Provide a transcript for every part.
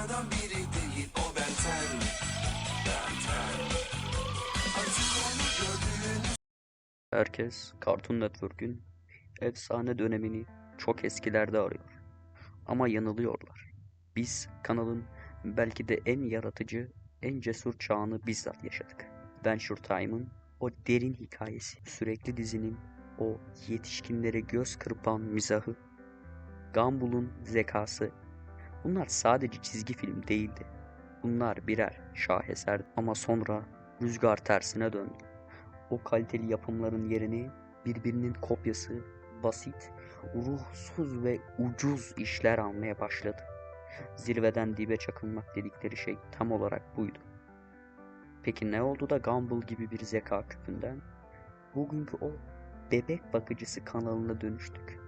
Sıradan biri değil o benten. Artık onu gördüğünüz Herkes Cartoon Network'ün efsane dönemini çok eskilerde arıyor. Ama yanılıyorlar. Biz kanalın belki de en yaratıcı, en cesur çağını bizzat yaşadık. Adventure Time'ın o derin hikayesi, sürekli dizinin o yetişkinlere göz kırpan mizahı, Gumball'un zekası. Bunlar sadece çizgi film değildi. Bunlar birer şaheserdi ama sonra rüzgar tersine döndü. O kaliteli yapımların yerini birbirinin kopyası, basit, ruhsuz ve ucuz işler almaya başladı. Zirveden dibe çakılmak dedikleri şey tam olarak buydu. Peki ne oldu da Gumball gibi bir zeka küpünden bugünkü o bebek bakıcısı kanalına dönüştük?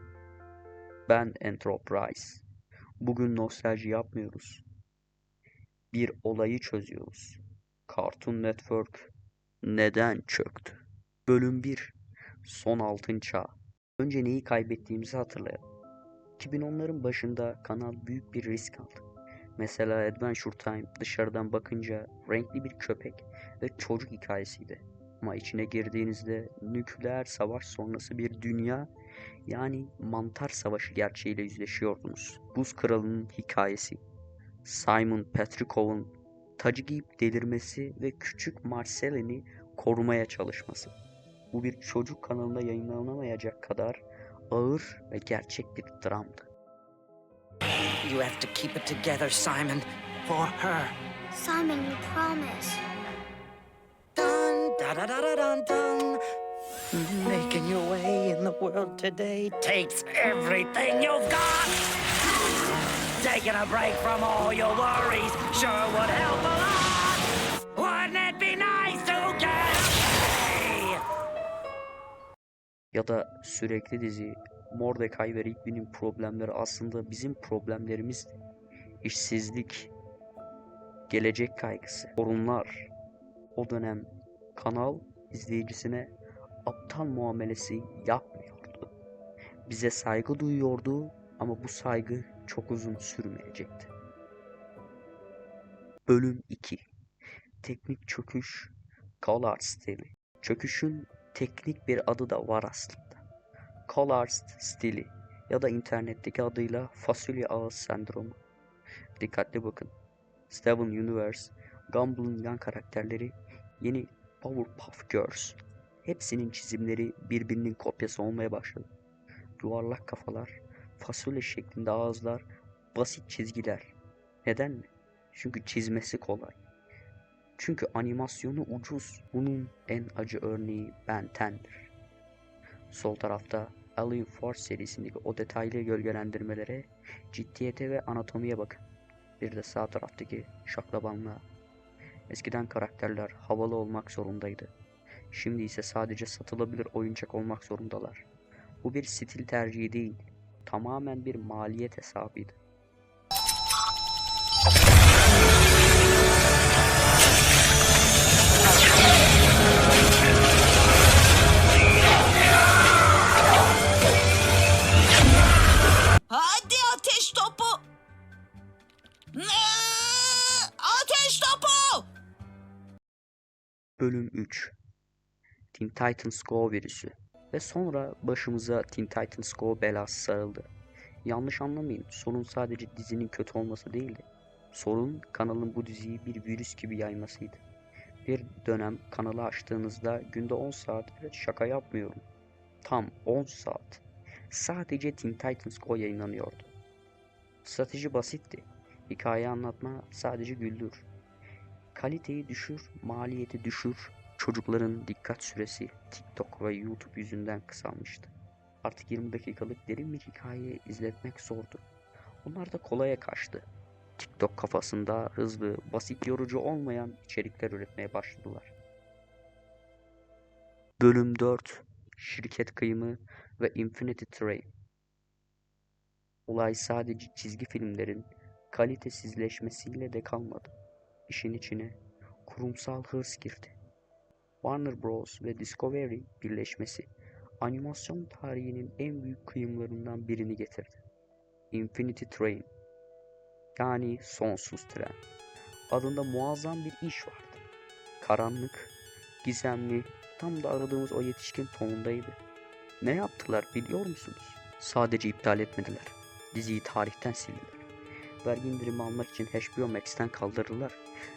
Ben Enterprise. Bugün nostalji yapmıyoruz. Bir olayı çözüyoruz. Cartoon Network neden çöktü? Bölüm 1. Son altın çağ. Önce neyi kaybettiğimizi hatırlayalım. 2010'ların başında kanal büyük bir risk aldı. Mesela Adventure Time dışarıdan bakınca renkli bir köpek ve çocuk hikayesiydi. Ama içine girdiğinizde nükleer savaş sonrası bir dünya, yani mantar savaşı gerçeğiyle yüzleşiyordunuz. Buz Kralı'nın hikayesi, Simon Petrikov'un tacı giyip delirmesi ve küçük Marcelin'i korumaya çalışması. Bu bir çocuk kanalında yayınlanamayacak kadar ağır ve gerçek bir dramdı. You have to keep it together, Simon. For her. Simon, we promise. Dun da da da da dun dun. Making your way in the world today takes everything you've got. Taking a break from all your worries sure would help a lot. Wouldn't it be nice to get away? Ya da sürekli dizi Mordecai ve Rigby'nin problemleri aslında bizim problemlerimizdi. İşsizlik, gelecek kaygısı, sorunlar. O dönem kanal izleyicisine aptal muamelesi yapmıyordu. Bize saygı duyuyordu ama bu saygı çok uzun sürmeyecekti. Bölüm 2. Teknik çöküş, Collard stili. Çöküşün teknik bir adı da var aslında. Collard stili ya da internetteki adıyla fasulye ağız sendromu. Dikkatli bakın. Steven Universe, Gumball'ın yan karakterleri, yeni Powerpuff Girls. Hepsinin çizimleri birbirinin kopyası olmaya başladı. Yuvarlak kafalar, fasulye şeklinde ağızlar, basit çizgiler. Neden mi? Çünkü çizmesi kolay. Çünkü animasyonu ucuz. Bunun en acı örneği Ben 10'dir. Sol tarafta Alien Force serisindeki o detaylı gölgelendirmelere, ciddiyete ve anatomiye bakın. Bir de sağ taraftaki şaklabanlığa. Eskiden karakterler havalı olmak zorundaydı. Şimdi ise sadece satılabilir oyuncak olmak zorundalar. Bu bir stil tercihi değil, tamamen bir maliyet hesabıydı. Hadi ateş topu. Ateş topu. Bölüm 3. Teen Titans Go virüsü. Ve sonra başımıza Teen Titans Go belası sarıldı. Yanlış anlamayın, sorun sadece dizinin kötü olması değildi. Sorun kanalın bu diziyi bir virüs gibi yaymasıydı. Bir dönem kanalı açtığınızda günde 10 saat, evet şaka yapmıyorum, tam 10 saat sadece Teen Titans Go yayınlanıyordu. Strateji basitti. Hikaye anlatma, sadece güldür. Kaliteyi düşür, maliyeti düşür. Çocukların dikkat süresi TikTok ve YouTube yüzünden kısalmıştı. Artık 20 dakikalık derin bir hikaye izletmek zordu. Onlar da kolaya kaçtı. TikTok kafasında hızlı, basit, yorucu olmayan içerikler üretmeye başladılar. Bölüm 4. Şirket kıyımı ve Infinity Train. Olay sadece çizgi filmlerin kalitesizleşmesiyle de kalmadı. İşin içine kurumsal hırs girdi. Warner Bros. Ve Discovery birleşmesi animasyon tarihinin en büyük kıyımlarından birini getirdi. Infinity Train. Yani sonsuz tren. Adında muazzam bir iş vardı. Karanlık, gizemli, tam da aradığımız o yetişkin tonundaydı. Ne yaptılar biliyor musunuz? Sadece iptal etmediler. Diziyi tarihten sildiler. Vergi indirimi almak için HBO Max'ten kaldırdılar.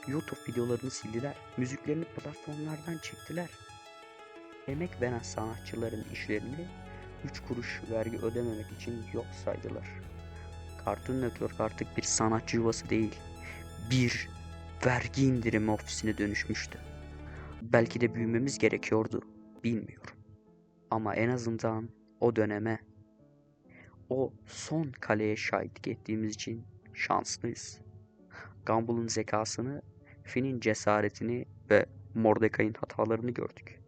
YouTube videolarını sildiler. Müziklerini platformlardan çektiler. Emek veren sanatçıların işlerini 3 kuruş vergi ödememek için yok saydılar. Cartoon Network artık bir sanatçı yuvası değil, bir vergi indirimi ofisine dönüşmüştü. Belki de büyümemiz gerekiyordu, bilmiyorum. Ama en azından o döneme, o son kaleye şahitlik ettiğimiz için şanslıyız. Gumball'ın zekasını, Finn'in cesaretini ve Mordecai'nin hatalarını gördük.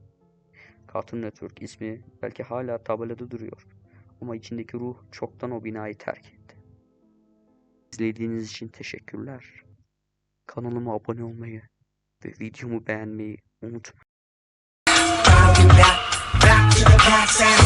Cartoon Network ismi belki hala tabelada duruyor ama içindeki ruh çoktan o binayı terk etti. İzlediğiniz için teşekkürler. Kanalıma abone olmayı ve videomu beğenmeyi unutmayın. Back to the past.